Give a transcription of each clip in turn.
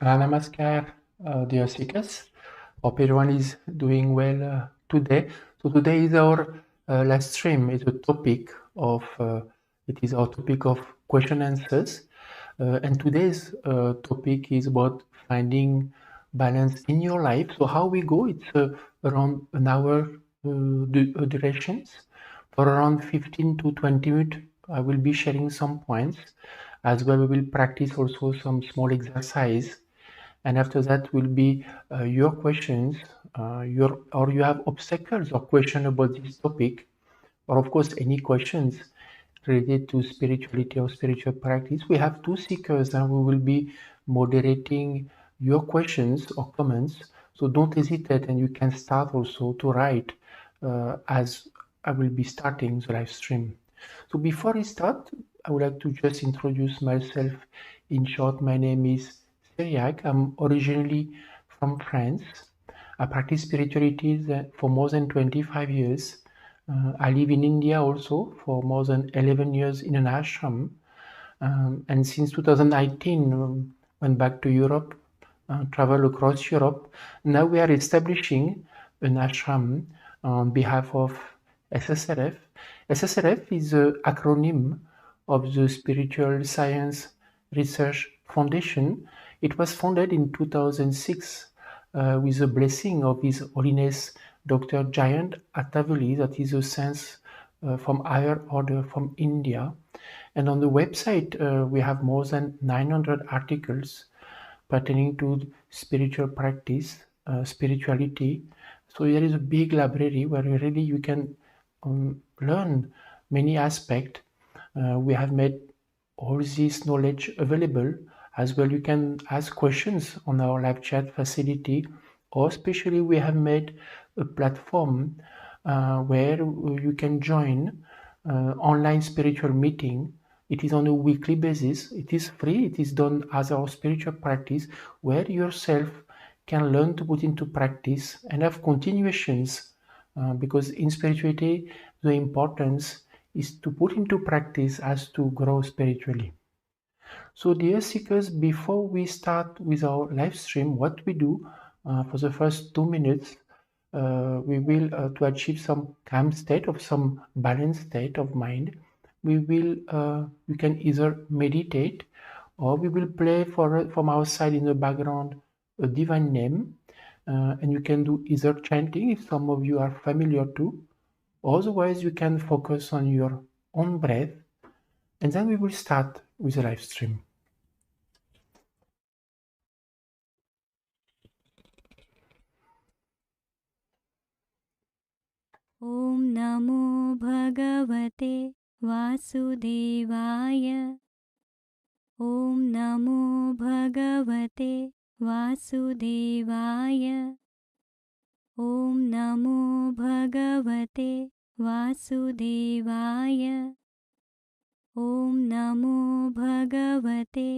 Namaskar, dear seekers. Hope everyone is doing well today. So today is our live stream. It's a topic of it is our topic of question answers, and today's topic is about finding balance in your life. So how we go? It's around an hour durations. For around 15 to 20 minutes, I will be sharing some points. As well, we will practice also some small exercise, and after that will be your questions, your or you have obstacles or question about this topic, or of course any questions related to spirituality or spiritual practice. We have two seekers and we will be moderating your questions or comments, so don't hesitate, and you can start also to write as I will be starting the live stream. So before I start, I would like to just introduce myself in short. My name is Cyriac. I'm originally from France. I practice spirituality for more than 25 years. I live in India also for more than 11 years in an ashram. And since 2019, went back to Europe, travel across Europe. Now we are establishing an ashram on behalf of SSRF. SSRF is an acronym of the Spiritual Science Research Foundation. It was founded in 2006 with the blessing of His Holiness Dr. Jayant Attavali, that is a saint from higher order from India. And on the website, we have more than 900 articles pertaining to spiritual practice, spirituality. So there is a big library where really you can learn many aspects. We have made all this knowledge available. As well, you can ask questions on our live chat facility, or especially we have made a platform where you can join online spiritual meeting. It is on a weekly basis. It is free. It is done as our spiritual practice, where yourself can learn to put into practice and have continuations. Because in spirituality, the importance is to put into practice as to grow spiritually. So, dear seekers, before we start with our live stream, what we do for the first 2 minutes, we will, to achieve some calm state of some balanced state of mind, we can either meditate, or we will play from our side in the background a divine name, and you can do either chanting if some of you are familiar to. Otherwise, you can focus on your own breath, and then we will start with the live stream. ॐ नमो भगवते वासुदेवाय। ॐ नमो भगवते वासुदेवाय। ॐ नमो भगवते वासुदेवाय। ॐ नमो भगवते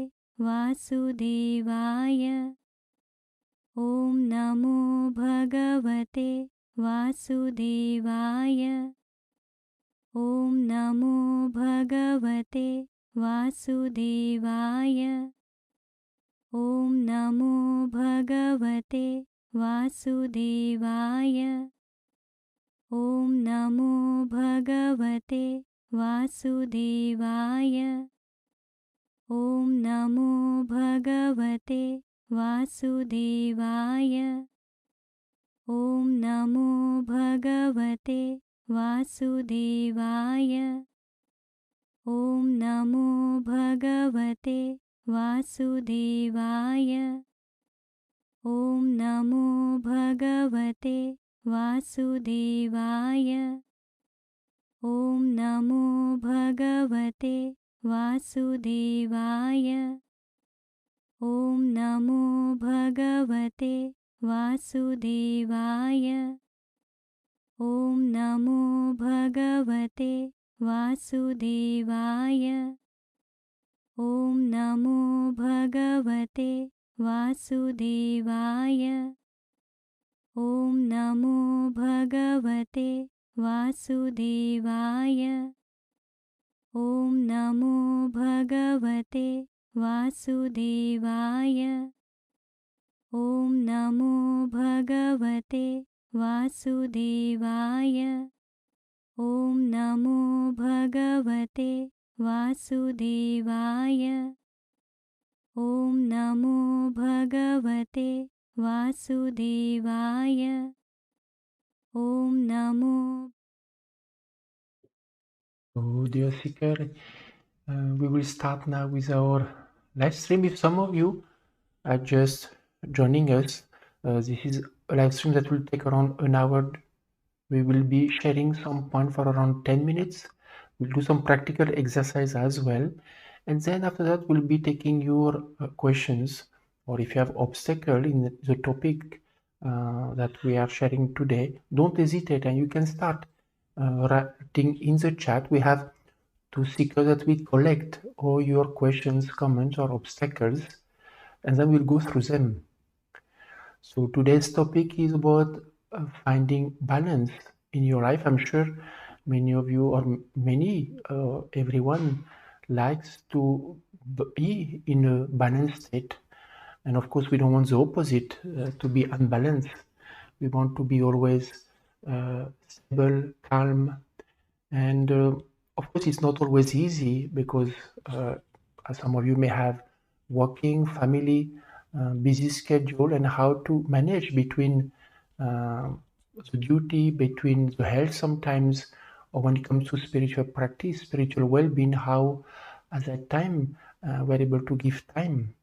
वासुदेवाय। ॐ नमो भगवते वासुदेवाय। ॐ नमो भगवते वासुदेवाय। ॐ नमो भगवते वासुदेवाय। ॐ नमो भगवते वासुदेवाय। ॐ नमो भगवते वासुदेवाय। ॐ नमो भगवते वासुदेवाय। ॐ नमो भगवते वासुदेवाय। ॐ नमो भगवते वासुदेवाय। ॐ नमो भगवते वासुदेवाय। ॐ नमो भगवते वासुदेवाय। ॐ नमो भगवते वासुदेवाय। ॐ नमो भगवते वासुदेवाय। ॐ नमो भगवते वासुदेवाय। ॐ नमो भगवते वासुदेवाय। ॐ नमो भगवते वासुदेवाय ॐ नमो भगवते वासुदेवाय ॐ नमो भगवते वासुदेवाय ॐ नमो So, dear seeker, we will start now with our live stream. If some of you are just joining us, this is a live stream that will take around an hour. We will be sharing some point for around 10 minutes. We'll do some practical exercise as well. And then after that, we'll be taking your questions, or if you have obstacle in the topic that we are sharing today, don't hesitate and you can start writing in the chat. We have two seekers that we collect all your questions, comments, or obstacles, and then we'll go through them. So today's topic is about finding balance in your life. I'm sure many of you, or everyone likes to be in a balanced state. And of course, we don't want the opposite, to be unbalanced. We want to be always stable, calm, and of course, it's not always easy because as some of you may have working, family, busy schedule, and how to manage between uh, the duty, between the health sometimes, or when it comes to spiritual practice, spiritual well-being, how at that time we're able to give time.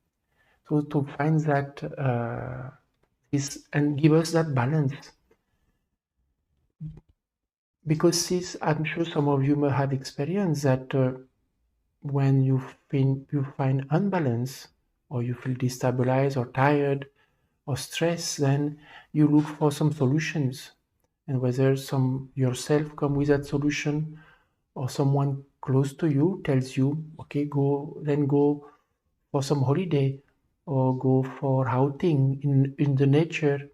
So to find that this and give us that balance. Because this, I'm sure some of you may have experienced that when you find unbalance, or you feel destabilized or tired or stressed, then you look for some solutions. And whether some yourself come with that solution, or someone close to you tells you, okay, go for some holiday, or go for outing in the nature,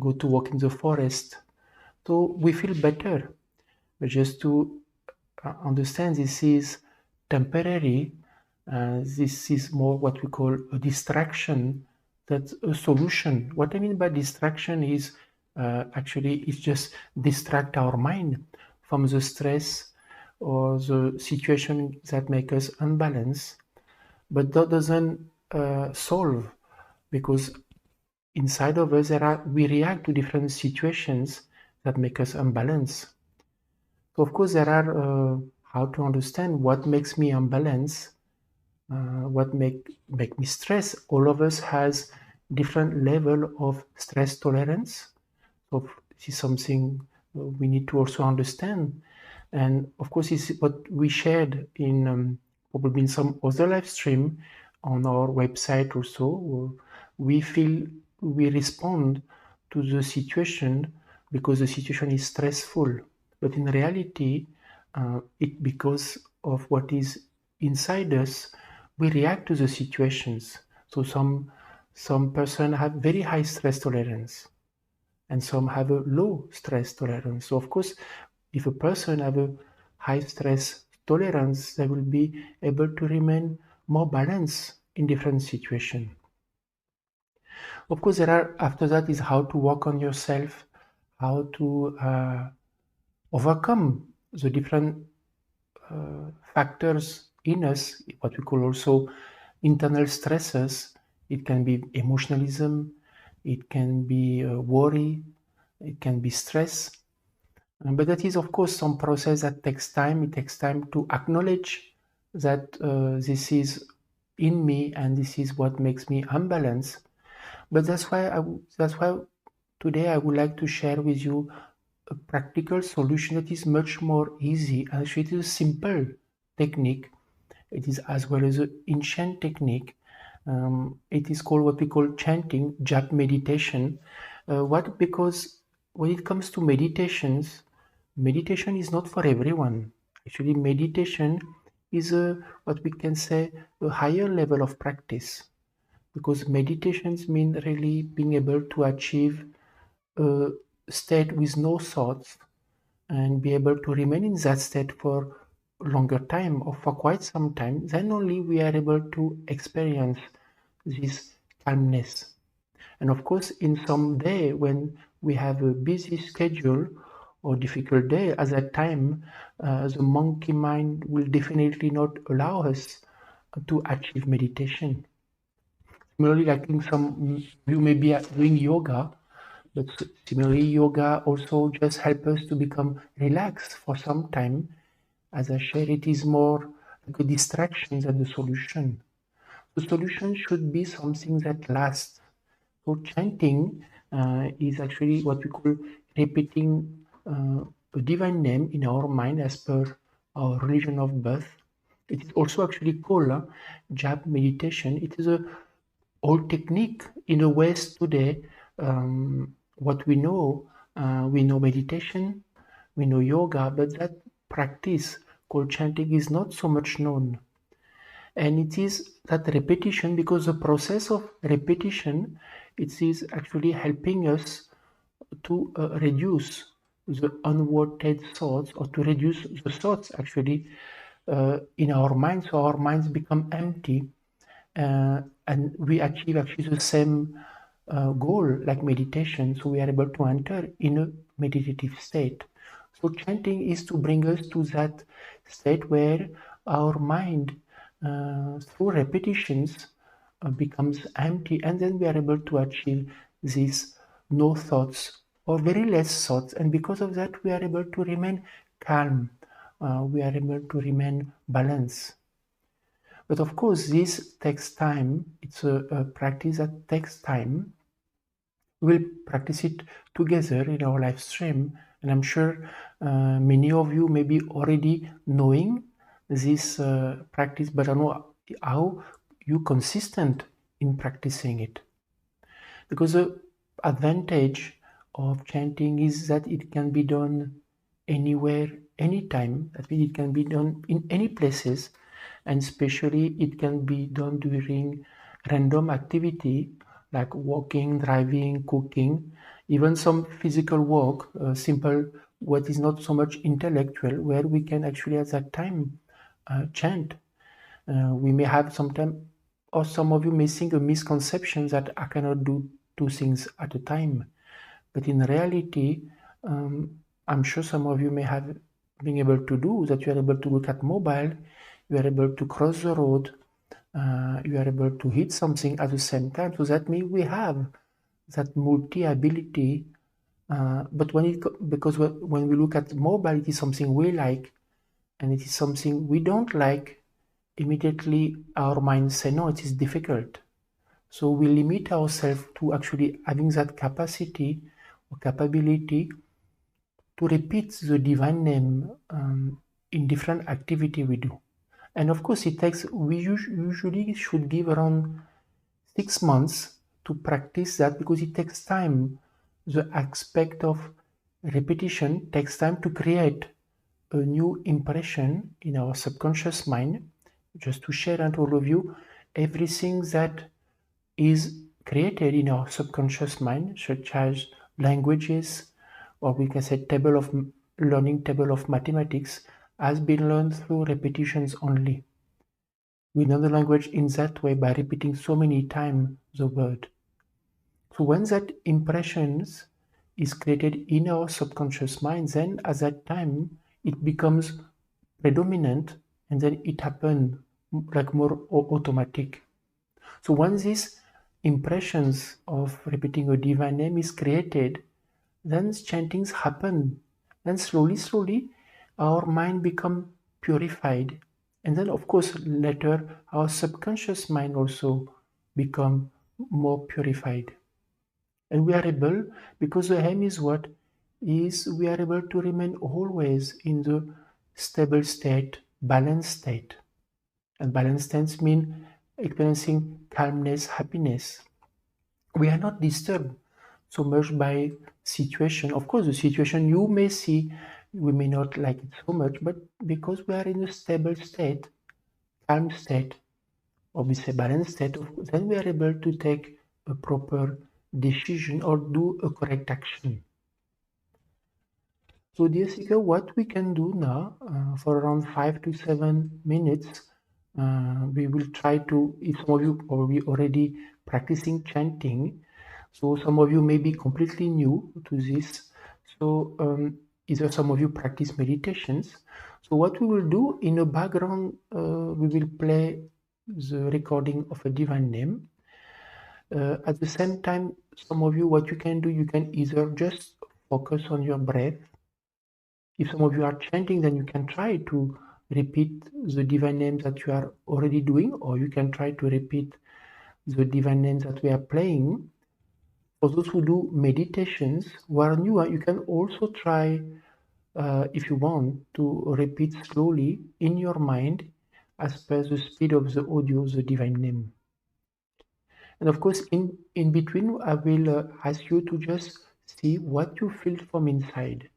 go to walk in the forest. So we feel better. But just to understand, this is temporary. This is more what we call a distraction. That's a solution. What I mean by distraction is actually it's just distract our mind from the stress or the situation that make us unbalanced. But that doesn't solve, because inside of us we react to different situations that make us unbalanced. So of course there are how to understand what makes me unbalanced, what make me stress. All of us has different level of stress tolerance. So this is something we need to also understand. And of course, it's what we shared in probably in some other live stream on our website also. We feel we respond to the situation because the situation is stressful, but in reality, it because of what is inside us, we react to the situations. So some person have very high stress tolerance, and some have a low stress tolerance. So of course, if a person have a high stress tolerance, they will be able to remain more balanced in different situations. Of course, there are, after that is how to work on yourself, how to overcome the different factors in us, what we call also internal stresses. It can be emotionalism, it can be worry, it can be stress. But that is, of course, some process that takes time. It takes time to acknowledge that this is in me and this is what makes me unbalanced. But that's why today I would like to share with you a practical solution that is much more easy. Actually, it is a simple technique. It is as well as an ancient technique. It is called what we call chanting, jap meditation. Because when it comes to meditations, meditation is not for everyone. Actually, meditation is what we can say a higher level of practice, because meditations mean really being able to achieve a state with no thoughts and be able to remain in that state for longer time or for quite some time. Then only we are able to experience this calmness. And of course, in some day when we have a busy schedule or difficult day, at that time, the monkey mind will definitely not allow us to achieve meditation. Similarly, like in some, you may be doing yoga, but similarly, yoga also just help us to become relaxed for some time. As I share, it is more like a distraction than the solution. The solution should be something that lasts. So chanting is actually what we call repeating a divine name in our mind as per our religion of birth. It is also actually called jap meditation. It is a old technique in the West today. What we know meditation, we know yoga, but that practice called chanting is not so much known. And it is that repetition, because the process of repetition, it is actually helping us to reduce the unwanted thoughts, or to reduce the thoughts actually in our minds, so our minds become empty, and we achieve actually the same goal like meditation, so we are able to enter in a meditative state. So chanting is to bring us to that state where our mind, through repetitions, becomes empty, and then we are able to achieve these no thoughts or very less thoughts, and because of that we are able to remain calm, we are able to remain balanced. But of course, this takes time. It's a practice that takes time. We'll practice it together in our live stream, and I'm sure many of you may be already knowing this practice, but I don't know how you consistent in practicing it. Because the advantage of chanting is that it can be done anywhere, anytime. That means it can be done in any places, and especially it can be done during random activity like walking, driving, cooking, even some physical work, simple, what is not so much intellectual, where we can actually at that time chant. We may have sometimes, or some of you may think a misconception that I cannot do two things at a time. But in reality, I'm sure some of you may have been able to do that. You are able to look at mobile, you are able to cross the road, you are able to hit something at the same time. So that means we have that multi-ability. But because when we look at mobile, it is something we like, and it is something we don't like. Immediately, our minds say, no, it is difficult. So we limit ourselves to actually having that capacity or capability to repeat the divine name in different activity we do. And of course, it takes, we usually should give around 6 months to practice that, because it takes time. The aspect of repetition takes time to create a new impression in our subconscious mind. Just to share with all of you, everything that is created in our subconscious mind, such as languages, or we can say table of mathematics, has been learned through repetitions only. We learn the language in that way by repeating so many times the word. So when that impressions is created in our subconscious mind, then at that time it becomes predominant, and then it happens like more automatic. So once these impressions of repeating a divine name is created, then chantings happen. Then slowly, our mind become purified. And then of course later our subconscious mind also become more purified. And we are able, because the aim is what? Is we are able to remain always in the stable state, balanced state. And balanced states mean experiencing calmness, happiness. We are not disturbed so much by situation. Of course, the situation you may see, we may not like it so much, but because we are in a stable state, calm state, or we say balanced state, then we are able to take a proper decision or do a correct action. So dear seeker, what we can do now for around 5 to 7 minutes, we will try to, if some of you probably already practicing chanting, So some of you may be completely new to this. So either some of you practice meditations. So what we will do in the background, we will play the recording of a divine name. At the same time, some of you, what you can do, you can either just focus on your breath. If some of you are chanting, then you can try to repeat the divine names that you are already doing, or you can try to repeat the divine names that we are playing. For those who do meditations who are new, you can also try, if you want, to repeat slowly in your mind as per the speed of the audio, the divine name. And of course, in between, I will ask you to just see what you feel from inside.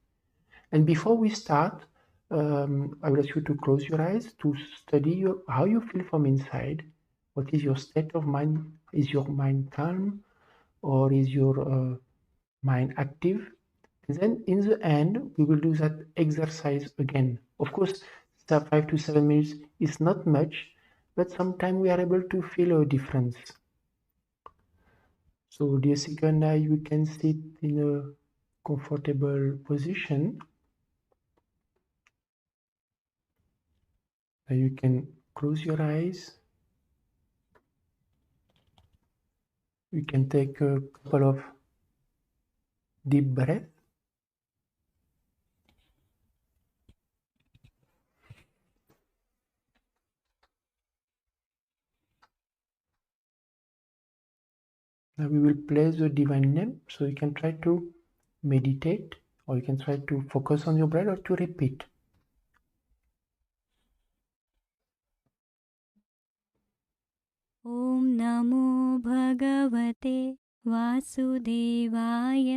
And before we start, I will ask you to close your eyes to study how you feel from inside. What is your state of mind? Is your mind calm, or is your mind active? And then in the end, we will do that exercise again. Of course, 5 to 7 minutes is not much, but sometimes we are able to feel a difference. So dear seeker, now you can sit in a comfortable position. Now you can close your eyes. You can take a couple of deep breaths. Now we will play the divine name, so you can try to meditate, or you can try to focus on your breath, or to repeat. ॐ नमो भगवते वासुदेवाय।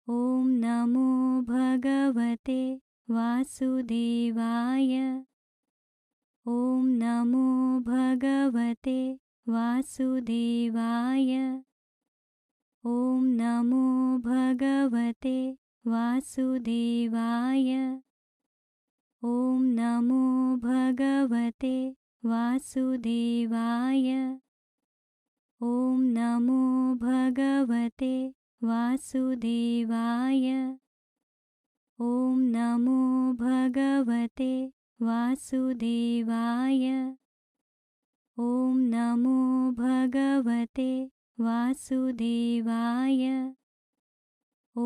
ॐ नमो भगवते वासुदेवाय। ॐ नमो भगवते वासुदेवाय। ॐ नमो भगवते वासुदेवाय। ॐ नमो भगवते वासुदेवाय। ॐ नमो भगवते वासुदेवाय। ॐ नमो भगवते वासुदेवाय। ॐ नमो भगवते वासुदेवाय। ॐ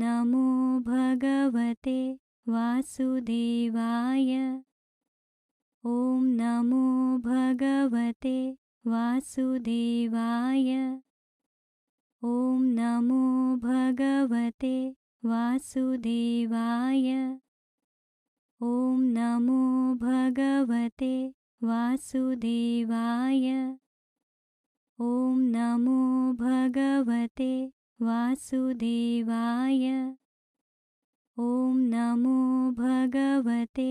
नमो भगवते वासुदेवाय। ॐ नमो भगवते वासुदेवाय। ॐ नमो भगवते वासुदेवाय। ॐ नमो भगवते वासुदेवाय। ॐ नमो भगवते वासुदेवाय। ॐ नमो भगवते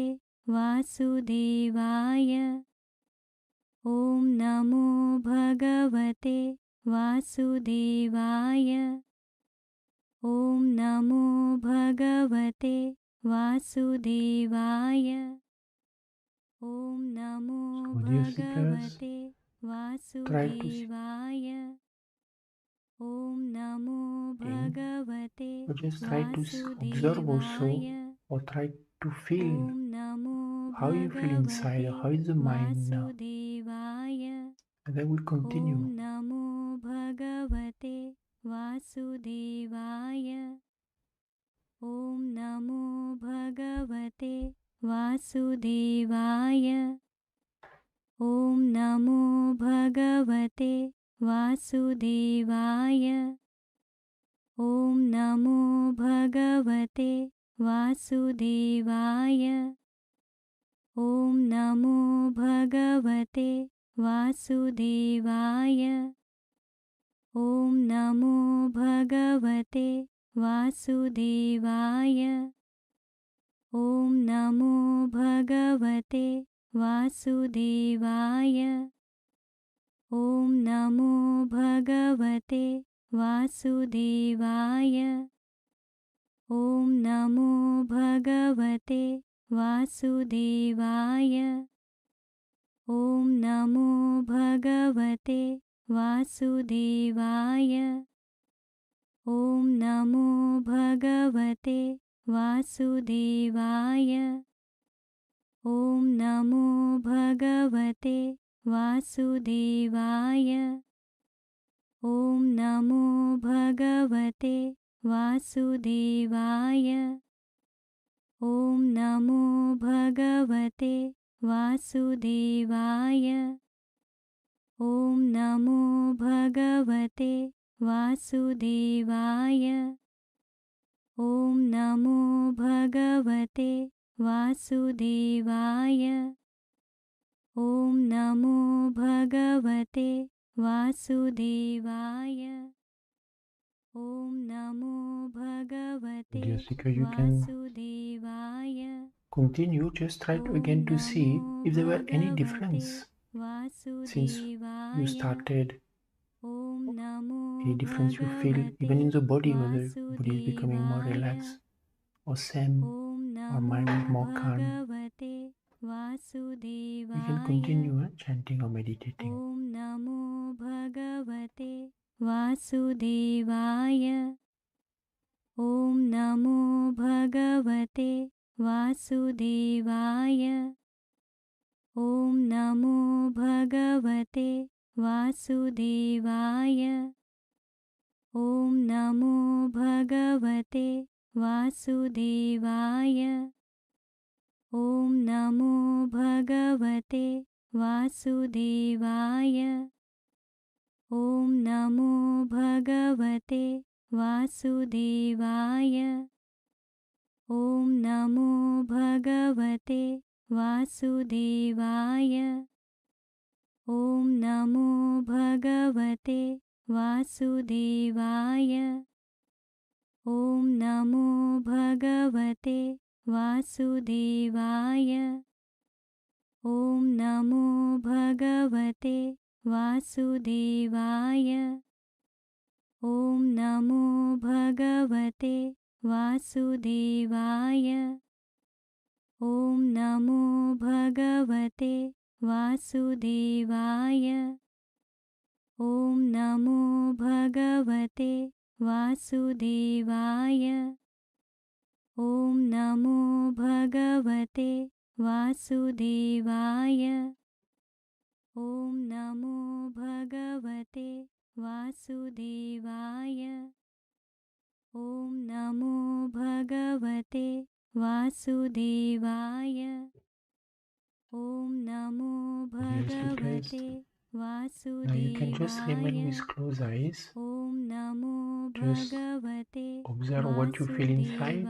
वासुदेवाय। ॐ नमो भगवते वासुदेवाय। ॐ नमो भगवते वासुदेवाय। ॐ नमो भगवते वासुदेवाय। ॐ नमो भगवते Just try to observe also, वासुदेवाय। or try to feel Om NaMo how you feel inside, भगवते how is the mind now. वासुदेवाय। And then we'll Om continue. नमो भगवते वासुदेवाय। ॐ नमो भगवते वासुदेवाय। ॐ नमो भगवते वासुदेवाय। ॐ नमो भगवते वासुदेवाय। ॐ नमो भगवते वासुदेवाय। ॐ नमो भगवते वासुदेवाय। ॐ नमो भगवते वासुदेवाय। ॐ नमो भगवते वासुदेवाय। ॐ नमो भगवते वासुदेवाय। ॐ नमो भगवते वासुदेवाय ॐ नमो भगवते वासुदेवाय ॐ नमो भगवते वासुदेवाय ॐ नमो भगवते वासुदेवाय ॐ नमो भगवते वासुदेवाय ॐ नमो भगवते वासुदेवाय ॐ नमो भगवते वासुदेवाय ॐ नमो भगवते वासुदेवाय ॐ नमो भगवते Dear seeker, you can वासुदेवाय continue. Just try to again to see if there were any difference since you started. Any difference you feel even in the body, whether the body is becoming more relaxed or same, or mind is more calm. You can continue chanting or meditating. ॐ नमो भगवते वासुदेवाय ॐ नमो भगवते वासुदेवाय ॐ नमो भगवते वासुदेवाय ॐ नमो भगवते वासुदेवाय ॐ नमो भगवते वासुदेवाय ॐ नमो भगवते वासुदेवाय ॐ नमो भगवते वासुदेवाय ॐ नमो भगवते वासुदेवाय ॐ नमो भगवते वासुदेवाय ॐ नमो भगवते वासुदेवाय ॐ नमो भगवते वासुदेवाय ॐ नमो भगवते वासुदेवाय ॐ नमो भगवते वासुदेवाय ॐ नमो भगवते वासुदेवाय ॐ नमो भगवते वासुदेवाय ॐ नमो भगवते वासुदेवाय ॐ नमो भगवते Now you can just remain with closed eyes. Om NaMo Just भगवते observe what you feel inside.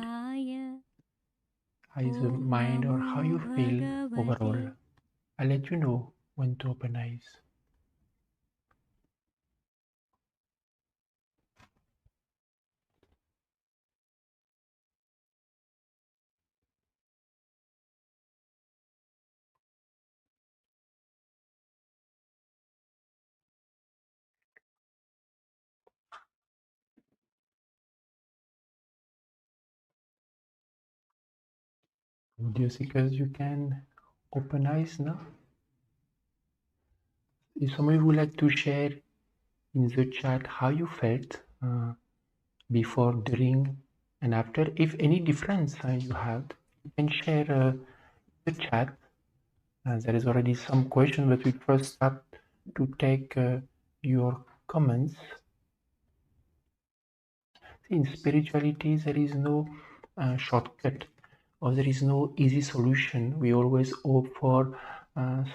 How is the mind or how you feel overall. I'll let you know when to open eyes. Dear seekers, you can open eyes now. If some of you would like to share in the chat how you felt before, during, and after, if any difference you have, you can share the chat. There is already some question, but we first start to take your comments. In spirituality, there is no shortcut or there is no easy solution. We always hope for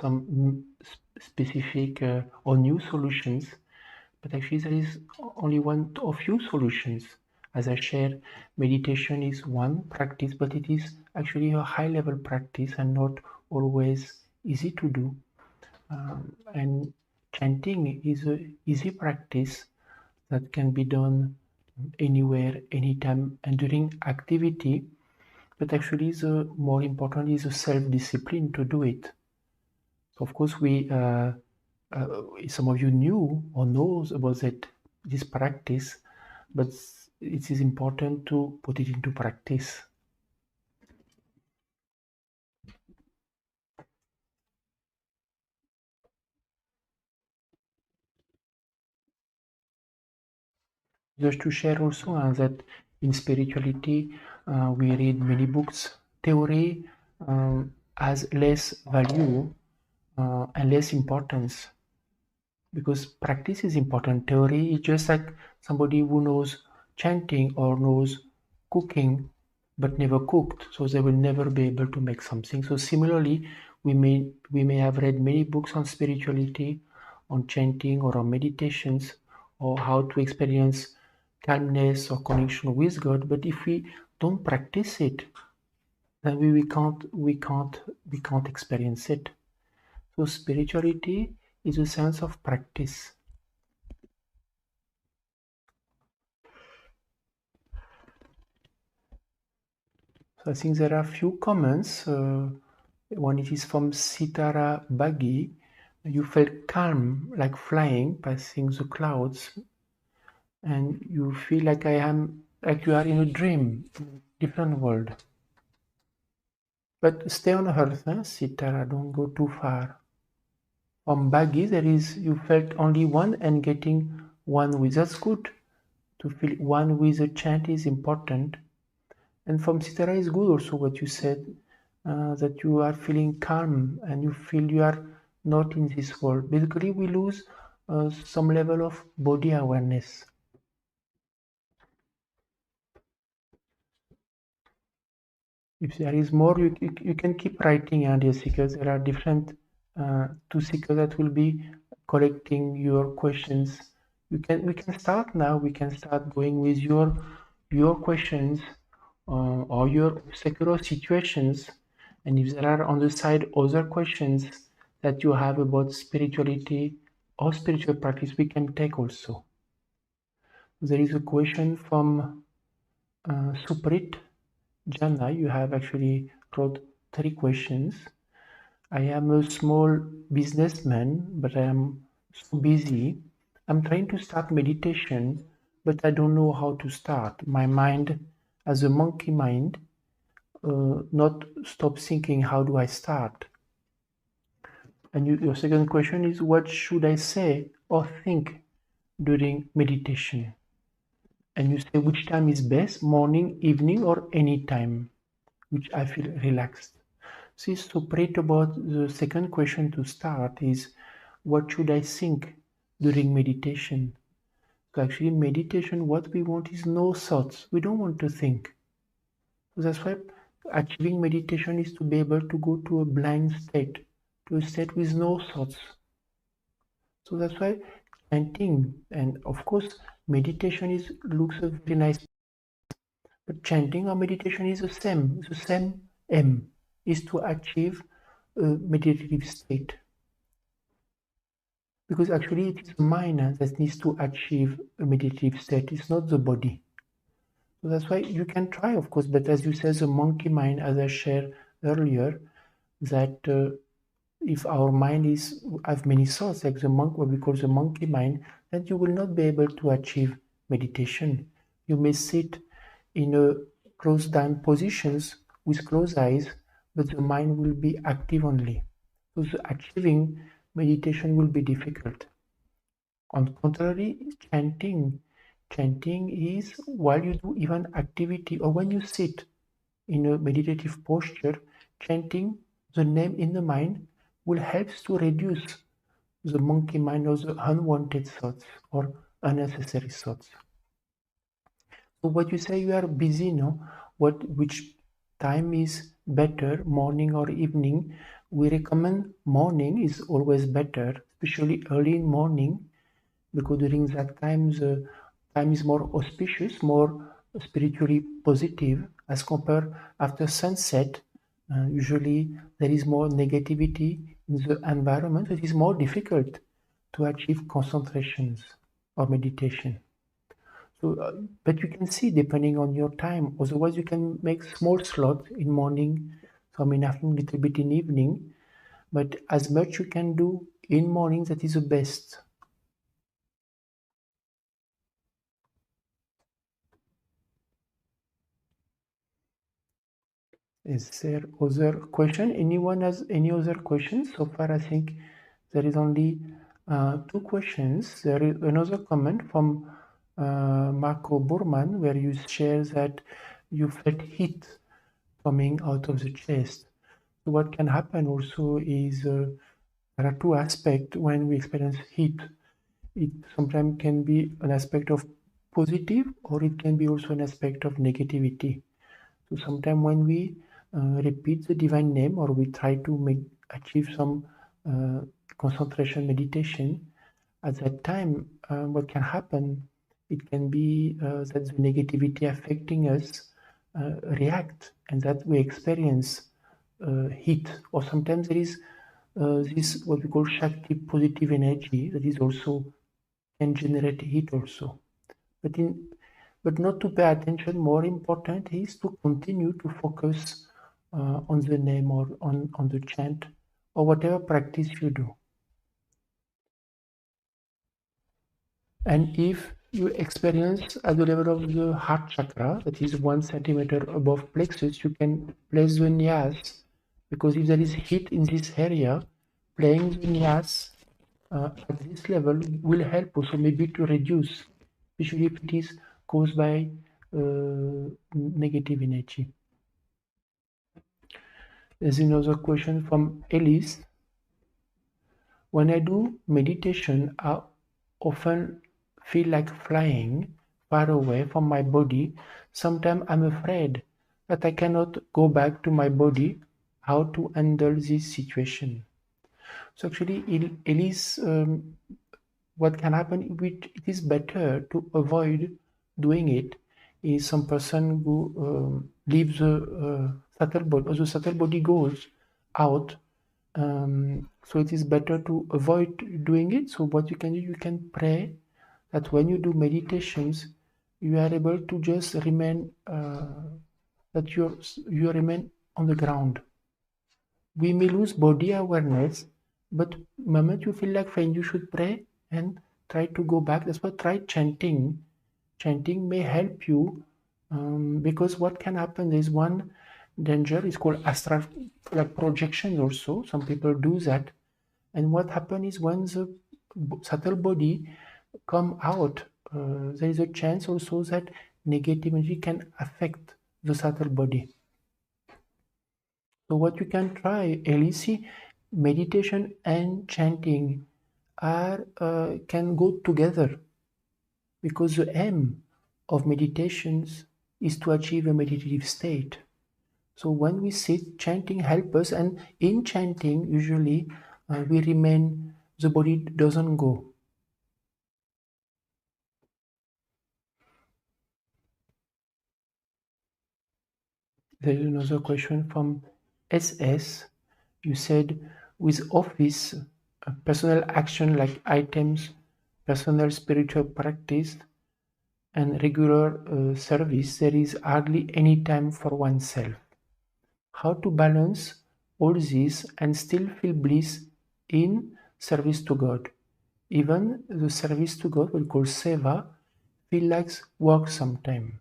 some specific or new solutions, but actually there is only one or few solutions. As I share, meditation is one practice, but it is actually a high-level practice and not always easy to do. And chanting is an easy practice that can be done anywhere, anytime, and during activity. But actually, the more important is the self-discipline to do it. So of course, some of you knew or knows about this practice, but it is important to put it into practice. Just to share also that in spirituality, we read many books. Theory has less value and less importance because practice is important. Theory is just like somebody who knows chanting or knows cooking but never cooked, so they will never be able to make something. So similarly, we may have read many books on spirituality, on chanting or on meditations, or how to experience calmness or connection with God. But if we don't practice it, then we can't experience it. So spirituality is a sense of practice. So I think there are few comments. One it is from Sitara Bagi. You felt calm, like flying, passing the clouds, and you feel like like you are in a dream, different world. But stay on earth, Sitara, don't go too far. From Bagi, there is you felt only one and getting one with. That's good. To feel one with a chant is important. And from Sitara is good also what you said, that you are feeling calm and you feel you are not in this world. Basically, we lose some level of body awareness. If there is more, you can keep writing, dear seekers. There are different two seekers that will be collecting your questions. We can start now. We can start going with your questions or your secular situations. And if there are on the side other questions that you have about spirituality or spiritual practice, we can take also. There is a question from Suprit Jana. You have actually wrote 3 questions. I am a small businessman, but I am so busy. I'm trying to start meditation, but I don't know how to start. My mind has a monkey mind, not stop thinking, how do I start? And your second question is, what should I say or think during meditation? And you say, which time is best, morning, evening, or any time, which I feel relaxed. See, so great about the second question to start is, what should I think during meditation? So actually, meditation, what we want is no thoughts. We don't want to think. So that's why achieving meditation is to be able to go to a blind state, to a state with no thoughts. So that's why chanting, and of course, meditation looks a very nice, but chanting or meditation is the same. The same aim is to achieve a meditative state. Because actually it is the mind that needs to achieve a meditative state, it's not the body. So that's why you can try, of course, but as you said, the monkey mind, as I shared earlier, that if our mind have many thoughts, like what we call the monkey mind, then you will not be able to achieve meditation. You may sit in a closed down positions with closed eyes, but the mind will be active only. So achieving meditation will be difficult. On the contrary, chanting is while you do even activity or when you sit in a meditative posture, chanting the name in the mind will help to reduce the monkey mind or the unwanted thoughts or unnecessary thoughts. So what you say, you are busy, no? Which time is better, morning or evening? We recommend morning is always better, especially early in morning, because during that time the time is more auspicious, more spiritually positive as compared after sunset. Usually there is more negativity in the environment. It is more difficult to achieve concentrations or meditation. So, but you can see depending on your time. Otherwise, you can make small slot in morning, some in afternoon, little bit in evening. But as much you can do in morning, that is the best. Is there other question? Anyone has any other questions? So far, I think there is only 2 questions. There is another comment from Marco Burman, where you share that you felt heat coming out of the chest. So what can happen also is there are two aspects when we experience heat. It sometimes can be an aspect of positive, or it can be also an aspect of negativity. So sometimes when we repeat the divine name, or we try to achieve some concentration meditation, at that time, what can happen? It can be that the negativity affecting us react, and that we experience heat. Or sometimes there is this what we call Shakti, positive energy, that is also can generate heat also. But not to pay attention. More important is to continue to focus on the name, or on the chant, or whatever practice you do. And if you experience at the level of the heart chakra, that is 1 centimeter above plexus, you can place the nyas, because if there is heat in this area, playing the nyas at this level will help also maybe to reduce, especially if it is caused by negative energy. There's another question from Elise. When I do meditation, I often feel like flying far away from my body. Sometimes I'm afraid that I cannot go back to my body. How to handle this situation? So actually, Elise, what can happen, it is better to avoid doing it, is some person who leaves the subtle body, or the subtle body goes out. So it is better to avoid doing it. So what you can do, you can pray that when you do meditations, you are able to just remain, that you remain on the ground. We may lose body awareness, but the moment you feel like flying, you should pray and try to go back. That's why try chanting. Chanting may help you, because what can happen is one danger is called astral projection also. Some people do that. And what happens is when the subtle body come out, there is a chance also that negative energy can affect the subtle body. So what you can try, LEC, meditation and chanting can go together, because the aim of meditations is to achieve a meditative state. So when we sit, chanting helps us, and in chanting, usually we remain, the body doesn't go. There is another question from SS. You said with office, personal action like items, personal spiritual practice, and regular service, there is hardly any time for oneself. How to balance all this and still feel bliss in service to God? Even the service to God, we call seva, feel like work sometime.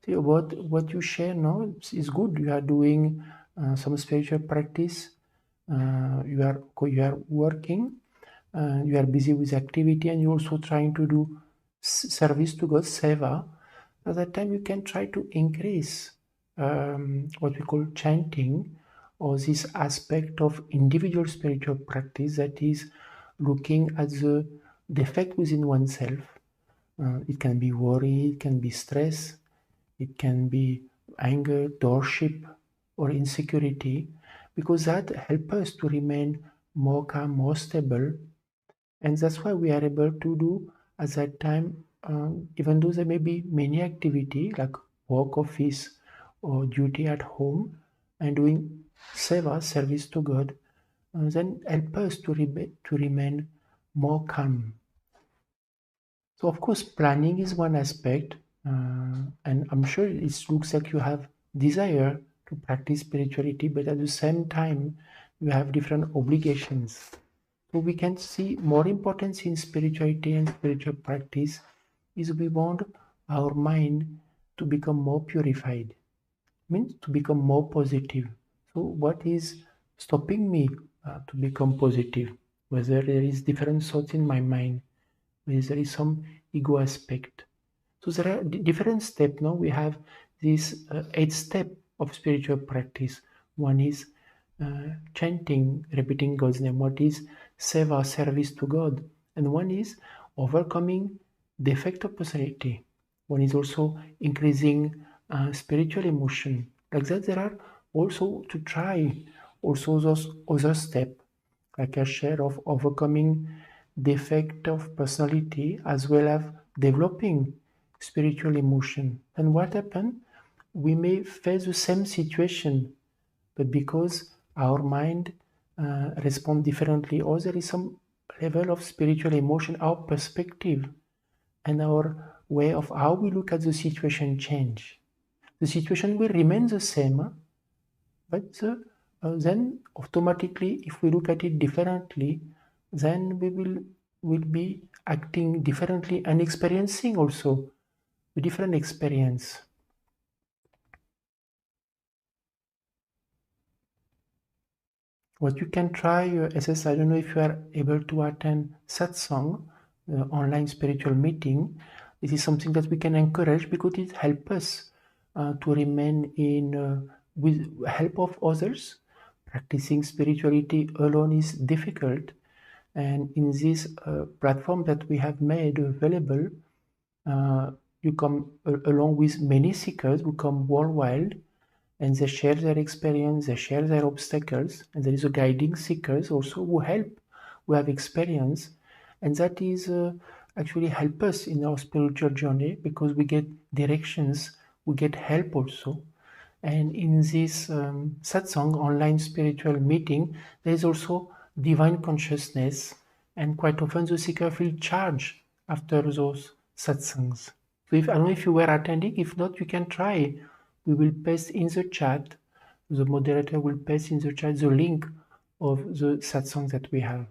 See, what you share now is good. You are doing some spiritual practice. You are working. You are busy with activity, and you're also trying to do service to God, seva. At that time, you can try to increase what we call chanting, or this aspect of individual spiritual practice that is looking at the defect within oneself. It can be worry, it can be stress, it can be anger, doorship, or insecurity, because that helps us to remain more calm, more stable. And that's why we are able to do at that time, even though there may be many activity like work, office, or duty at home, and doing seva, service to God, then help us to remain more calm. So of course, planning is one aspect, and I'm sure it looks like you have desire to practice spirituality, but at the same time, you have different obligations. So we can see more importance in spirituality and spiritual practice is we want our mind to become more purified, means to become more positive. So what is stopping me to become positive? Whether there is different thoughts in my mind, whether there is some ego aspect. So there are different steps. Now we have this 8 step of spiritual practice. One is chanting, repeating God's name. What is seva, service to God, and one is overcoming defect of personality. One is also increasing spiritual emotion. Like that, there are also to try also those other steps, like a share of overcoming defect of personality as well as developing spiritual emotion. And what happens? We may face the same situation, but because our mind responds differently, or there is some level of spiritual emotion, our perspective and our way of how we look at the situation change. The situation will remain the same, but then automatically, if we look at it differently, then we will be acting differently and experiencing also a different experience. What you can try, SS, I don't know if you are able to attend satsang, online spiritual meeting. This is something that we can encourage because it helps us to remain in with help of others. Practicing spirituality alone is difficult, and in this platform that we have made available, you come along with many seekers who come worldwide, and they share their experience, they share their obstacles, and there is a guiding seekers also who help, who have experience, and that is actually help us in our spiritual journey because we get directions, we get help also. And in this satsang online spiritual meeting, there is also divine consciousness, and quite often the seeker feel charged after those satsangs. So if I don't know if you were attending, if not, you can try. We will paste in the chat. The moderator will paste in the chat the link of the satsang that we have.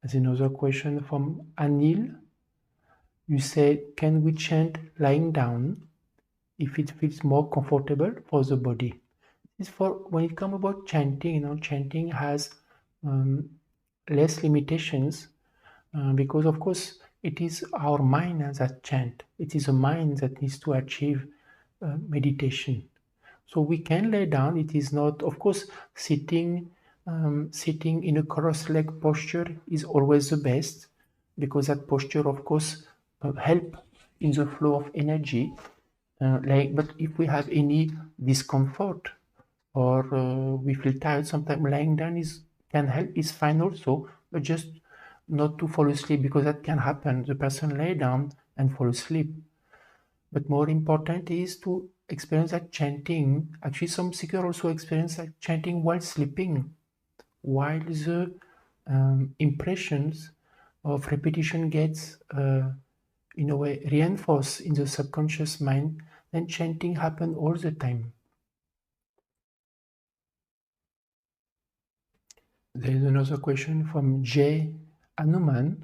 There's another question from Anil. You say, can we chant lying down if it feels more comfortable for the body? It's for when it comes about chanting, chanting has less limitations because of course it is our mind that chant. It is a mind that needs to achieve meditation. So we can lay down. It is not, of course, sitting in a cross-leg posture is always the best because that posture, of course, help in the flow of energy. But if we have any discomfort or we feel tired, sometimes lying down can help. Is fine also, but just not to fall asleep because that can happen. The person lay down and fall asleep. But more important is to experience that chanting. Actually, some seekers also experience that chanting while sleeping, while the impressions of repetition gets in a way reinforced in the subconscious mind. Then chanting happen all the time. There is another question from J. Anuman.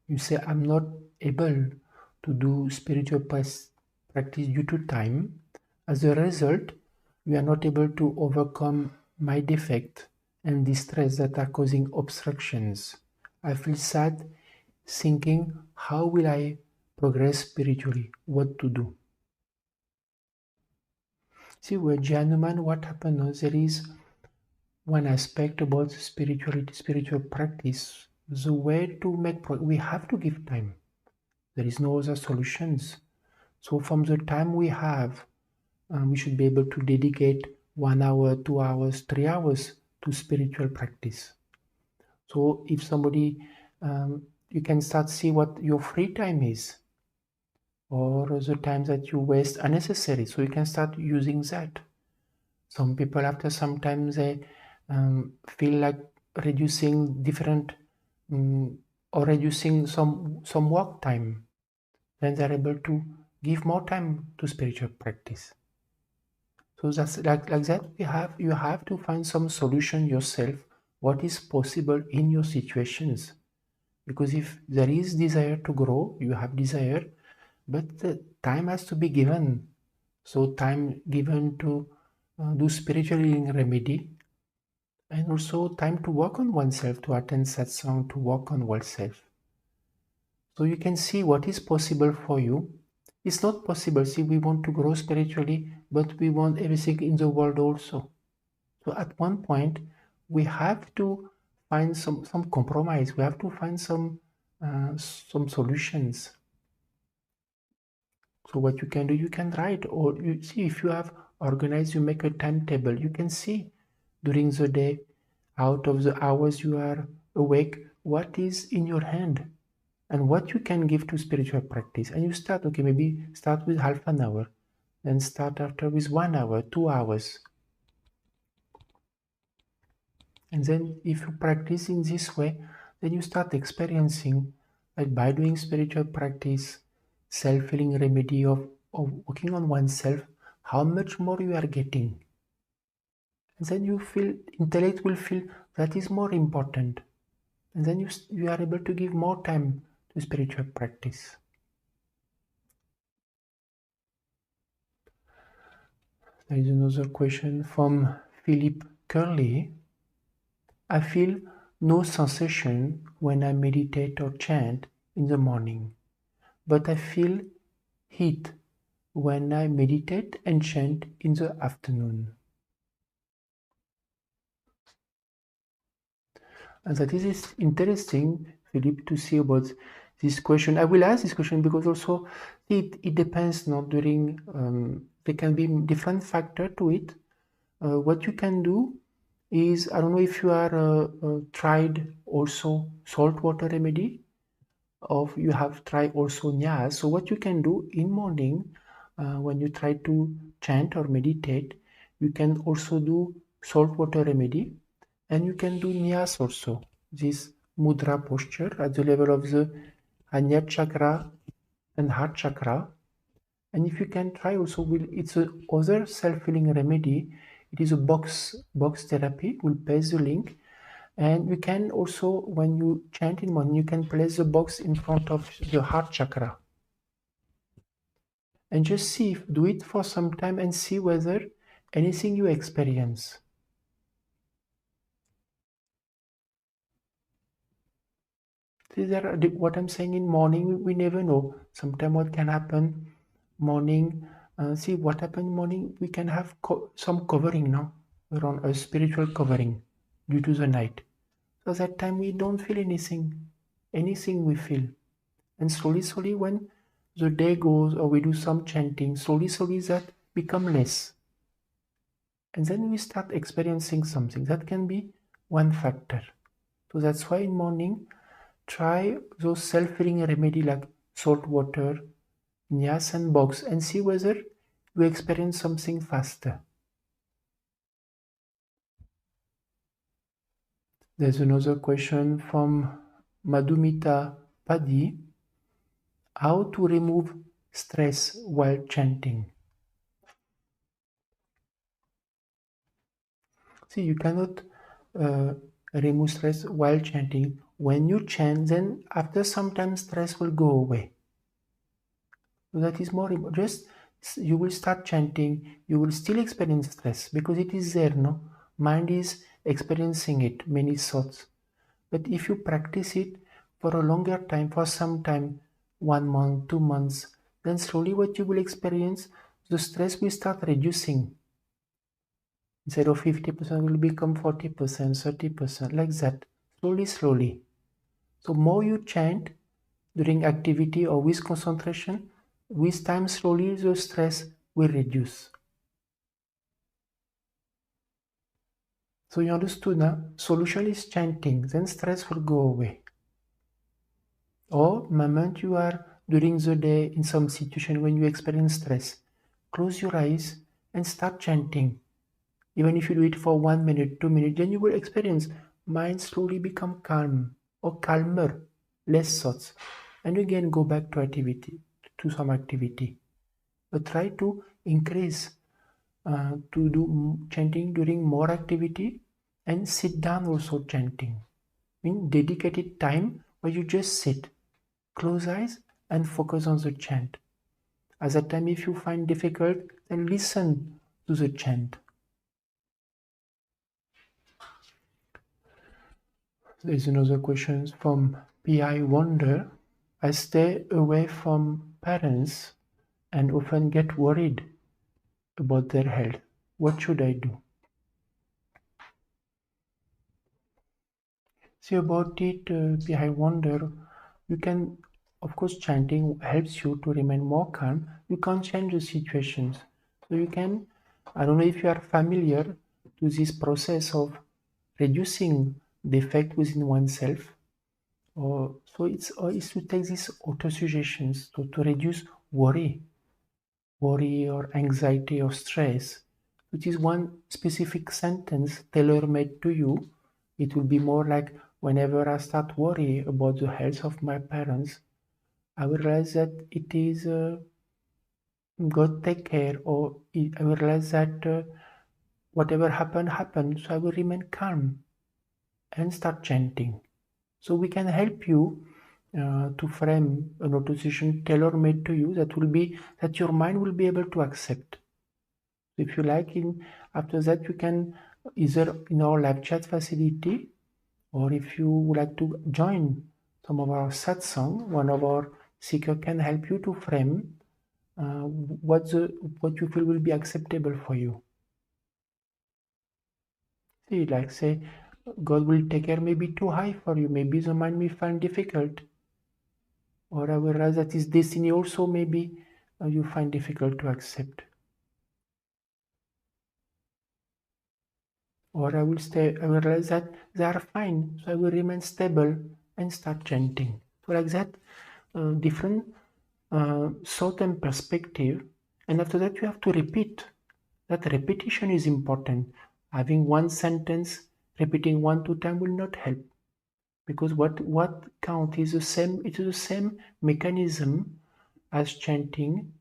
You say, I'm not able to do spiritual practice due to time. As a result, we are not able to overcome my defect and distress that are causing obstructions. I feel sad thinking, how will I progress spiritually? What to do? See, with Januman, what happens? There is one aspect about spirituality, spiritual practice. The way to make we have to give time. There is no other solutions. So from the time we have, we should be able to dedicate 1 hour, 2 hours, 3 hours to spiritual practice. So if somebody, you can start see what your free time is, or the time that you waste unnecessary. So you can start using that. Some people after sometimes they feel like reducing different or reducing some work time. Then they're able to give more time to spiritual practice. So that's like that. You have to find some solution yourself. What is possible in your situations? Because if there is desire to grow, you have desire, but the time has to be given. So time given to do spiritual healing remedy, and also time to work on oneself, to attend satsang, to work on oneself. So you can see what is possible for you. It's not possible. See, we want to grow spiritually, but we want everything in the world also. So at one point, we have to find some compromise. We have to find some solutions. So what you can do, you can write, or you see if you have organized, you make a timetable. You can see during the day, out of the hours you are awake, what is in your hand and what you can give to spiritual practice. And you start, okay, maybe start with half an hour, then start after with 1 hour, 2 hours. And then if you practice in this way, then you start experiencing, like by doing spiritual practice, self-healing remedy of working on oneself, how much more you are getting. And then you feel, intellect will feel that is more important. And then you are able to give more time to spiritual practice. There is another question from Philip Curley. I feel no sensation when I meditate or chant in the morning, but I feel heat when I meditate and chant in the afternoon. And that is interesting, Philip, to see about this question. I will ask this question because also it depends not during, there can be different factor to it. What you can do is, I don't know if you are tried also saltwater remedy, or you have tried also nyas. So what you can do in morning, when you try to chant or meditate, you can also do saltwater remedy, and you can do nyas also, this mudra posture at the level of the Ajna chakra and heart chakra. And if you can try also, it's a other self-healing remedy. It is a box therapy. We'll paste the link. And you can also, when you chant in morning, you can place the box in front of the heart chakra. And just see, do it for some time and see whether anything you experience. See, what I'm saying in morning, we never know. Sometimes what can happen morning, see what happened in morning, we can have some covering now around a spiritual covering due to the night. So that time we don't feel anything we feel. And slowly, when the day goes or we do some chanting, slowly that become less. And then we start experiencing something. That can be one factor. So that's why in morning, try those self-healing remedy like salt water, nyas and box, and see whether you experience something faster. There's another question from Madhumita Padi. How to remove stress while chanting? See, you cannot remove stress while chanting. When you chant, then after some time stress will go away. So that is more just you will start chanting, you will still experience stress because it is there, no? Mind is experiencing it, many thoughts. But if you practice it for a longer time, for some time, 1 month, 2 months, then slowly what you will experience, the stress will start reducing. Instead of 50% will become 40%, 30%, like that, slowly. So more you chant during activity or with concentration, with time slowly the stress will reduce. So you understood now? Solution is chanting, then stress will go away. Or moment you are during the day in some situation when you experience stress, close your eyes and start chanting. Even if you do it for 1 minute, 2 minutes, then you will experience mind slowly become calm or calmer, less thoughts. And again go back to activity, to some activity. But try to increase to do chanting during more activity and sit down also chanting. Mean dedicated time where you just sit, close eyes and focus on the chant. At that time, if you find difficult, then listen to the chant. There's another question from PI Wonder. I stay away from parents and often get worried about their health. What should I do? See about it, PI Wonder, you can, of course, chanting helps you to remain more calm. You can't change the situations. So you can, I don't know if you are familiar to this process of reducing the effect within oneself. So it's to take these auto-suggestions to reduce worry or anxiety or stress. It is one specific sentence tailor-made to you. It will be more like whenever I start worry about the health of my parents, I will realize that it is God take care, or I will realize that whatever happened, so I will remain calm and start chanting. So we can help you to frame an auto-suggestion tailor-made to you that your mind will be able to accept. If you like, after that you can either in our live chat facility, or if you would like to join some of our satsang, one of our seeker can help you to frame what you feel will be acceptable for you. See, like say, God will take care may be too high for you. Maybe the mind may find difficult, or I will realize that his destiny also maybe you find difficult to accept. Or I will realize that they are fine, so I will remain stable and start chanting. So like that, different thought and perspective. And after that, you have to repeat. That repetition is important. Having one sentence, repeating 1 2 times will not help. Because what count is the same, it is the same mechanism as chanting.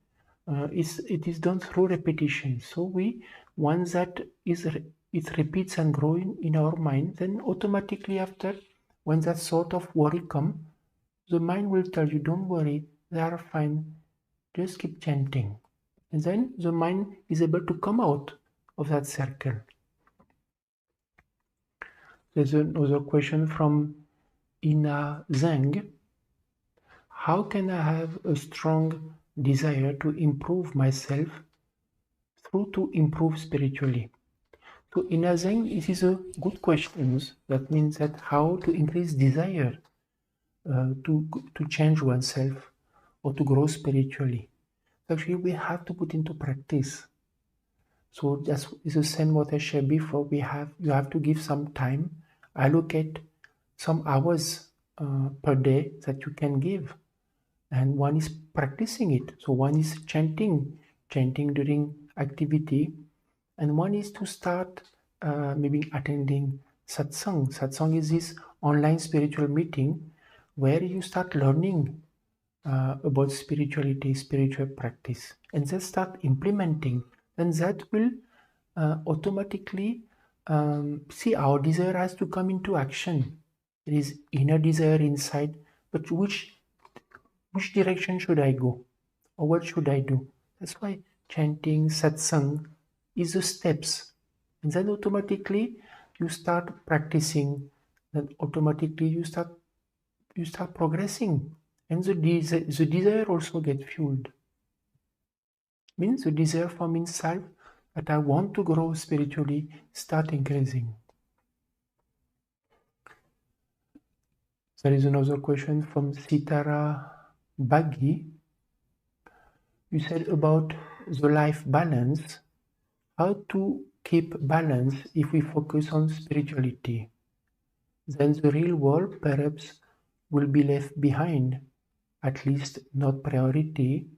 It is done through repetition. So once that it repeats and growing in our mind, then automatically after, when that sort of worry come, the mind will tell you, don't worry, they are fine, just keep chanting. And then the mind is able to come out of that circle. There's another question from Ina Zhang. How can I have a strong desire to improve myself through to improve spiritually? So in a Zen, it is a good question. That means that how to increase desire to change oneself or to grow spiritually. Actually, we have to put into practice. So that's is the same what I shared before. You have to give some time, allocate some hours per day that you can give, and one is practicing it. So one is chanting during activity, and one is to start maybe attending satsang. Satsang is this online spiritual meeting where you start learning about spirituality, spiritual practice, and then start implementing. And that will automatically see our desire has to come into action. There is inner desire inside, but which direction should I go? Or what should I do? That's why chanting, satsang is the steps. And then automatically you start practicing. Then automatically you start progressing. And the desire also get fueled. Means the desire from inside that I want to grow spiritually start increasing. There is another question from Sitara Baggi. You said about the life balance, how to keep balance if we focus on spirituality. Then the real world perhaps will be left behind, at least not priority,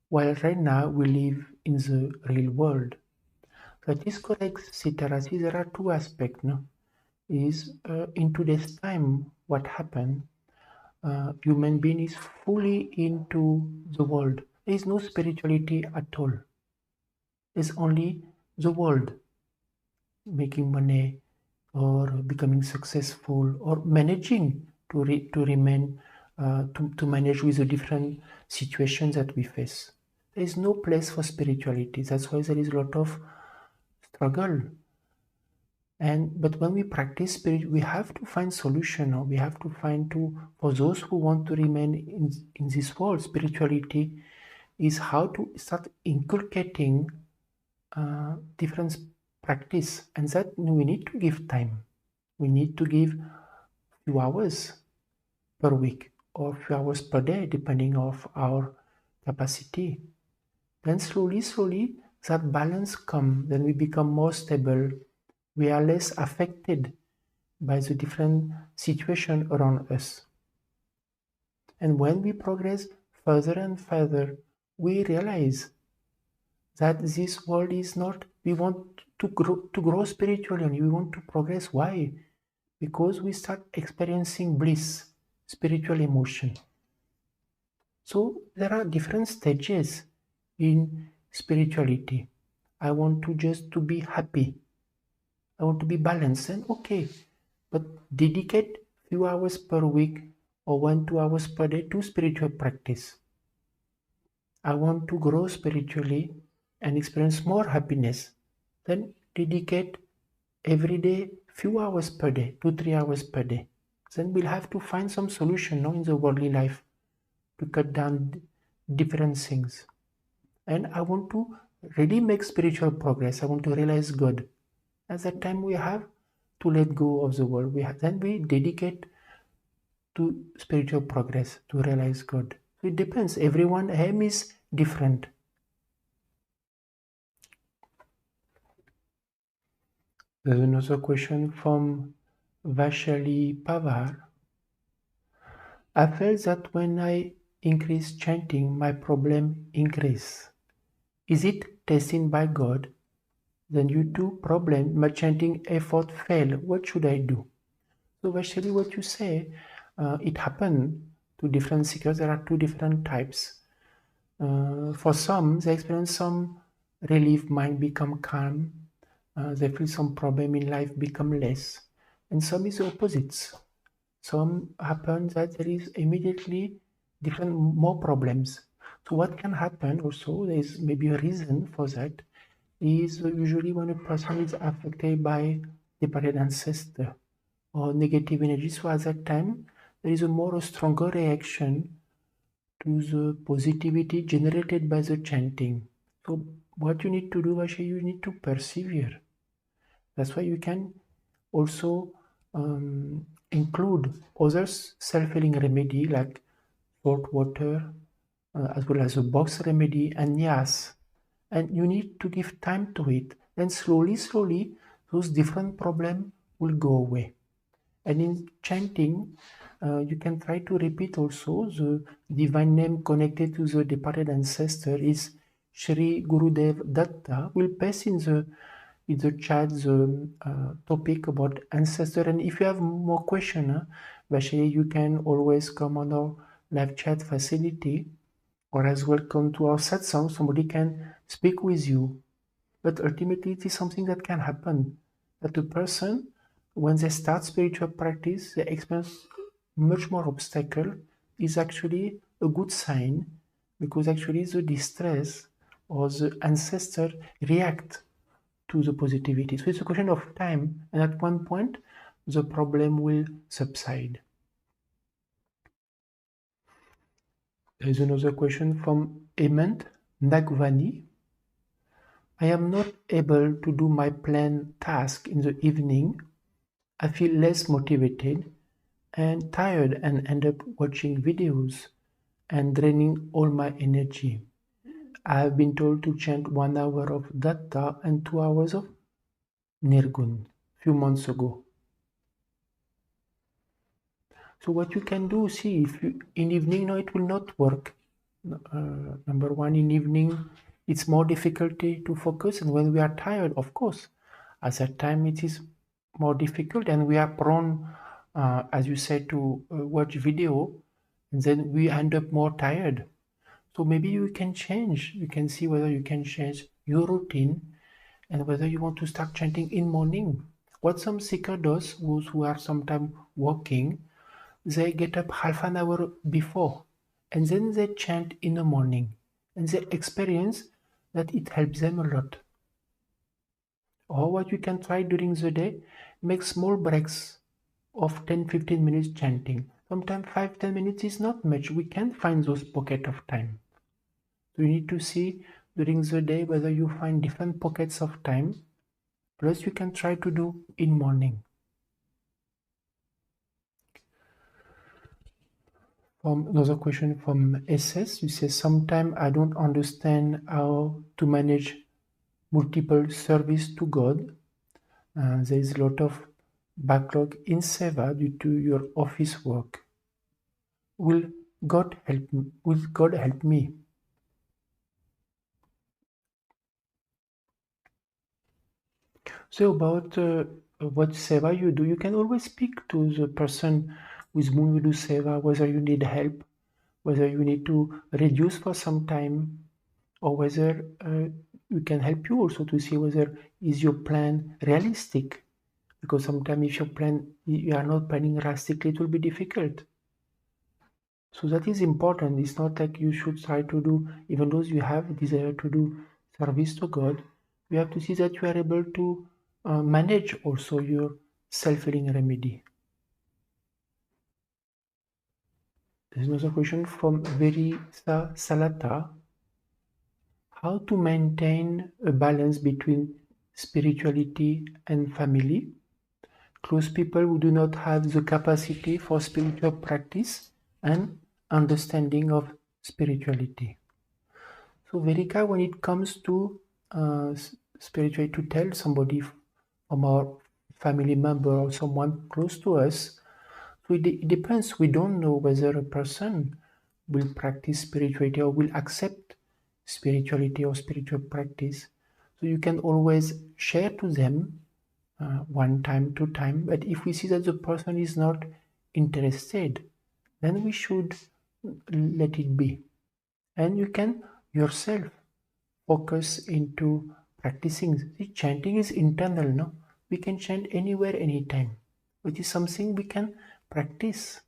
while right now we live in the real world. That is correct, Sitara. See, there are two aspects. No? Is in today's time, what happened? Human being is fully into the world. There is no spirituality at all. It's only the world, making money or becoming successful or managing to remain to manage with the different situations that we face. There is no place for spirituality. That's why there is a lot of struggle. But when we practice spirit, we have to find solution, or we have to find for those who want to remain in this world, spirituality is how to start inculcating different practice, and that we need to give time. We need to give few hours per week or few hours per day, depending of our capacity. Then slowly, that balance comes. Then we become more stable. We are less affected by the different situation around us. And when we progress further and further, we realize that this world is not, we want to grow spiritually, and we want to progress. Why? Because we start experiencing bliss, spiritual emotion. So there are different stages in spirituality. I want to just to be happy. I want to be balanced, and okay, but dedicate few hours per week or 1-2 hours per day to spiritual practice. I want to grow spiritually and experience more happiness. Then dedicate every day few hours per day, 2-3 hours per day. Then we'll have to find some solution in the worldly life to cut down different things. And I want to really make spiritual progress. I want to realize God. At that time we have to let go of the world. Then we dedicate to spiritual progress, to realize God. So it depends. Everyone's aim is different. There's another question from Vashali Pavar. I felt that when I increase chanting, my problem increase. Is it testing by God? Then you do problem, my chanting effort fail. What should I do? So Vashali, what you say, it happened to different seekers. There are two different types. For some, they experience some relief, mind become calm. They feel some problem in life become less. And some is the opposites. Some happen that there is immediately different more problems. So what can happen also, there is maybe a reason for that, is usually when a person is affected by departed ancestor or negative energy. So at that time, there is a stronger reaction to the positivity generated by the chanting. So what you need to do, Vashi, you need to persevere. That's why you can also include other self-healing remedy like salt water, as well as a box remedy and nyas. And you need to give time to it. Then slowly, those different problems will go away. And in chanting, you can try to repeat also the divine name connected to the departed ancestor is Shri Gurudev Datta. Will pass in the chat the topic about ancestor. And if you have more questions, Vaishali, you can always come on our live chat facility, or as well come to our satsang. Somebody can speak with you. But ultimately, it is something that can happen. That a person, when they start spiritual practice, they experience much more obstacle, is actually a good sign, because actually the distress or the ancestor react to the positivity. So it's a question of time, and at one point, the problem will subside. There is another question from Hemant Nagvani. I am not able to do my planned task in the evening. I feel less motivated and tired and end up watching videos and draining all my energy. I have been told to chant 1 hour of Datta and 2 hours of Nirgun few months ago. So what you can do, see, if you in evening, no, it will not work. Number one, in evening, it's more difficulty to focus, and when we are tired, of course, at that time it is more difficult, and we are prone, as you said, to watch video, and then we end up more tired. So maybe you can change. You can see whether you can change your routine and whether you want to start chanting in morning. What some seeker does, those who are sometimes walking, they get up half an hour before and then they chant in the morning, and they experience that it helps them a lot. Or what you can try during the day, make small breaks of 10-15 minutes chanting. Sometimes 5-10 minutes is not much. We can find those pockets of time. So you need to see during the day whether you find different pockets of time. Plus you can try to do in morning. Another question from SS, you say, sometimes I don't understand how to manage multiple service to God. There is a lot of backlog in Seva due to your office work. Will God help me? Will God help me? So about what Seva you do, you can always speak to the person with whom you do Seva, whether you need help, whether you need to reduce for some time, or whether we can help you also to see whether is your plan realistic. Because sometimes if your plan, you are not planning realistically, it will be difficult. So that is important. It's not like you should try to do, even though you have desire to do service to God, you have to see that you are able to manage also your self-healing remedy. There's another question from Verisa Salata. How to maintain a balance between spirituality and family? Close people who do not have the capacity for spiritual practice and understanding of spirituality. So Verika, when it comes to spirituality, to tell somebody from our family member or someone close to us, so it depends. We don't know whether a person will practice spirituality or will accept spirituality or spiritual practice. So you can always share to them one time, two time. But if we see that the person is not interested, then we should let it be. And you can yourself focus into practicing. The chanting is internal, no? We can chant anywhere, anytime. It is something we can practice.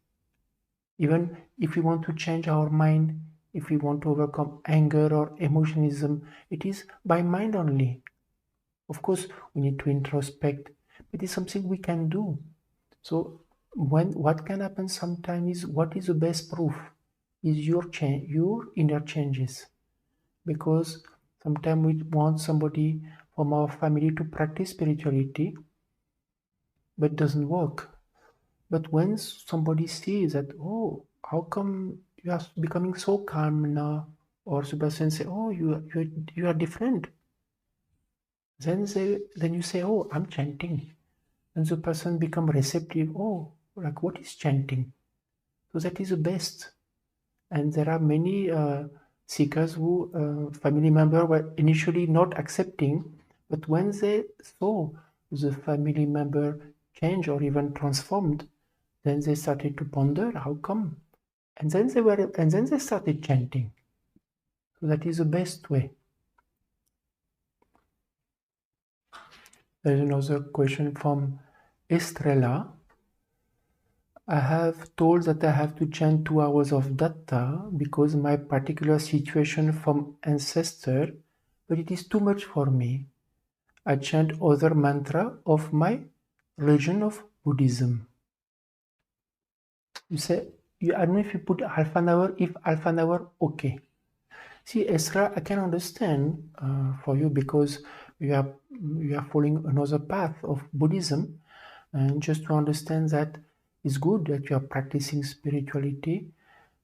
Even if we want to change our mind, if we want to overcome anger or emotionism, it is by mind only. Of course, we need to introspect, but it's something we can do. So what can happen sometimes is, what is the best proof is your inner changes. Because sometimes we want somebody from our family to practice spirituality, but it doesn't work. But when somebody sees that, oh, how come you are becoming so calm now? Or the person say, oh, you are different. Then you say, oh, I'm chanting. And the person become receptive. Oh, like what is chanting? So that is the best. And there are many seekers who family member were initially not accepting, but when they saw the family member change or even transformed, then they started to ponder how come, and then they started chanting. So that is the best way. There is another question from Estrella. I have told that I have to chant 2 hours of datta because my particular situation from ancestor, but it is too much for me. I chant other mantra of my religion of Buddhism. You say, I don't know if you put half an hour, if half an hour, okay. See, Esra, I can understand for you because you are following another path of Buddhism, and just to understand that it's good that you are practicing spirituality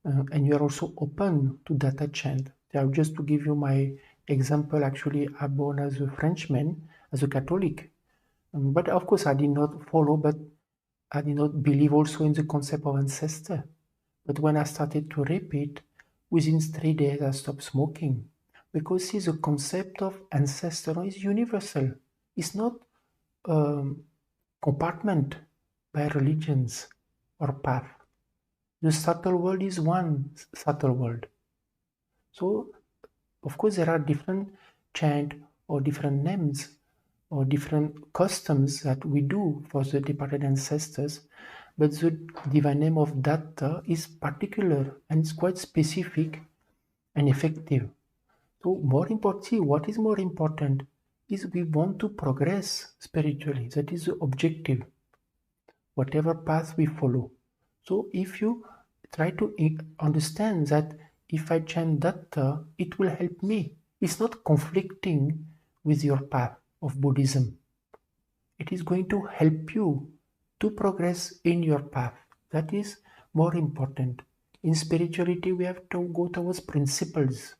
and you are also open to datta chant. Just to give you my example, actually, I'm born as a Frenchman, as a Catholic. But of course, I did not follow, but I did not believe also in the concept of ancestor. But when I started to repeat, within 3 days I stopped smoking. Because see, the concept of ancestor is universal. It's not compartment by religions or path. The subtle world is one subtle world. So, of course, there are different chant or different names or different customs that we do for the departed ancestors, but the divine name of Datta is particular and it's quite specific and effective. So more important, see, what is more important is we want to progress spiritually. That is the objective, whatever path we follow. So if you try to understand that if I chant Datta, it will help me. It's not conflicting with your path of Buddhism. It is going to help you to progress in your path. That is more important. In spirituality, we have to go towards principles.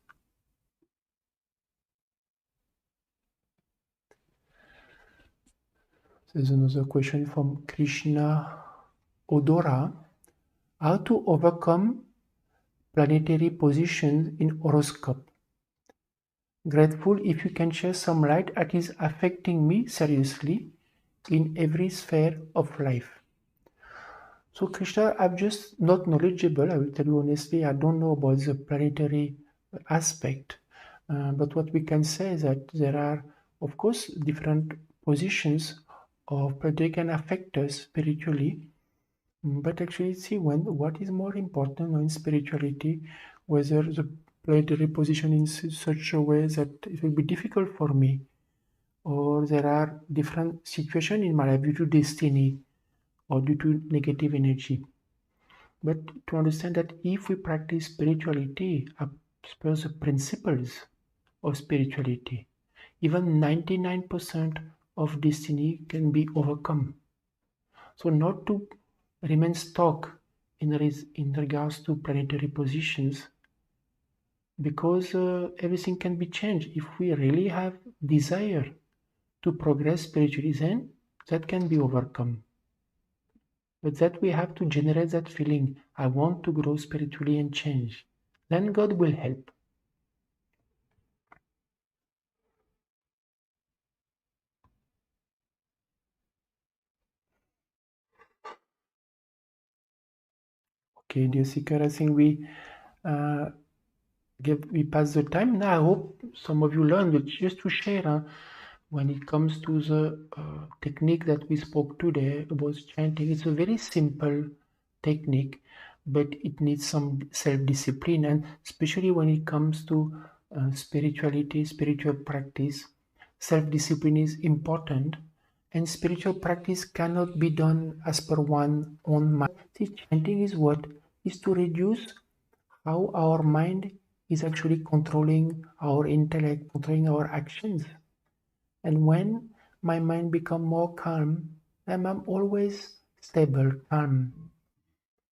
There's another question from Krishna Odora. How to overcome planetary positions in horoscope? Grateful if you can share some light. It is affecting me seriously in every sphere of life. So Krishna, I'm just not knowledgeable. I will tell you honestly, I don't know about the planetary aspect. But what we can say is that there are, of course, different positions of planetary can affect us spiritually. But actually, see what is more important in spirituality, whether the planetary position in such a way that it will be difficult for me, or there are different situations in my life due to destiny or due to negative energy. But to understand that if we practice spirituality as per the principles of spirituality, even 99% of destiny can be overcome. So not to remain stuck in regards to planetary positions, because everything can be changed. If we really have desire to progress spiritually, then that can be overcome. But that we have to generate that feeling, I want to grow spiritually and change. Then God will help. Okay, dear seeker, I think we pass the time. Now I hope some of you learned, but just to share, when it comes to the technique that we spoke today about chanting, it's a very simple technique, but it needs some self-discipline, and especially when it comes to spirituality, spiritual practice, self-discipline is important, and spiritual practice cannot be done as per one own mind. See, chanting is what? Is to reduce how our mind is actually controlling our intellect, controlling our actions. And when my mind become more calm, then I'm always stable, calm.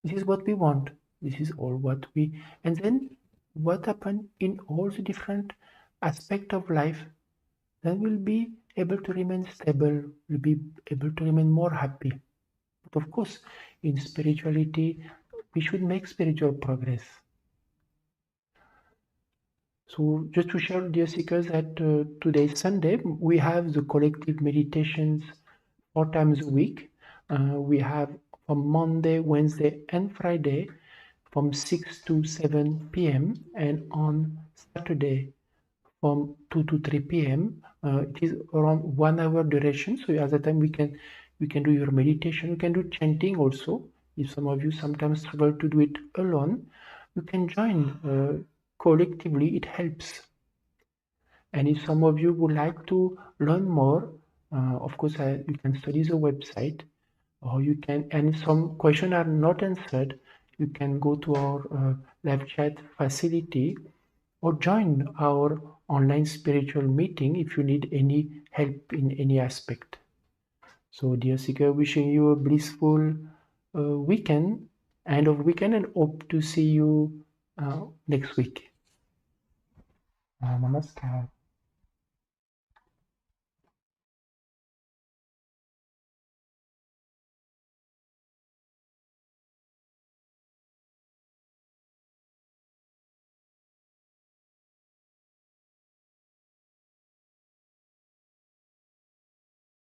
This is what we want. This is all what we. And then what happen in all the different aspect of life, then we'll be able to remain stable, we'll be able to remain more happy. But of course, in spirituality, we should make spiritual progress. So just to share, dear seekers, that today is Sunday, we have the collective meditations 4 times a week. We have from Monday, Wednesday, and Friday from 6 to 7 p.m. and on Saturday from 2 to 3 p.m. It is around 1 hour duration. So at that time we can do your meditation. You can do chanting also. If some of you sometimes struggle to do it alone, you can join collectively. It helps. And if some of you would like to learn more, of course, you can study the website, or you can, and if some questions are not answered, you can go to our live chat facility or join our online spiritual meeting if you need any help in any aspect. So, dear seeker, wishing you a blissful weekend, end of weekend, and hope to see you next week. Namaskar.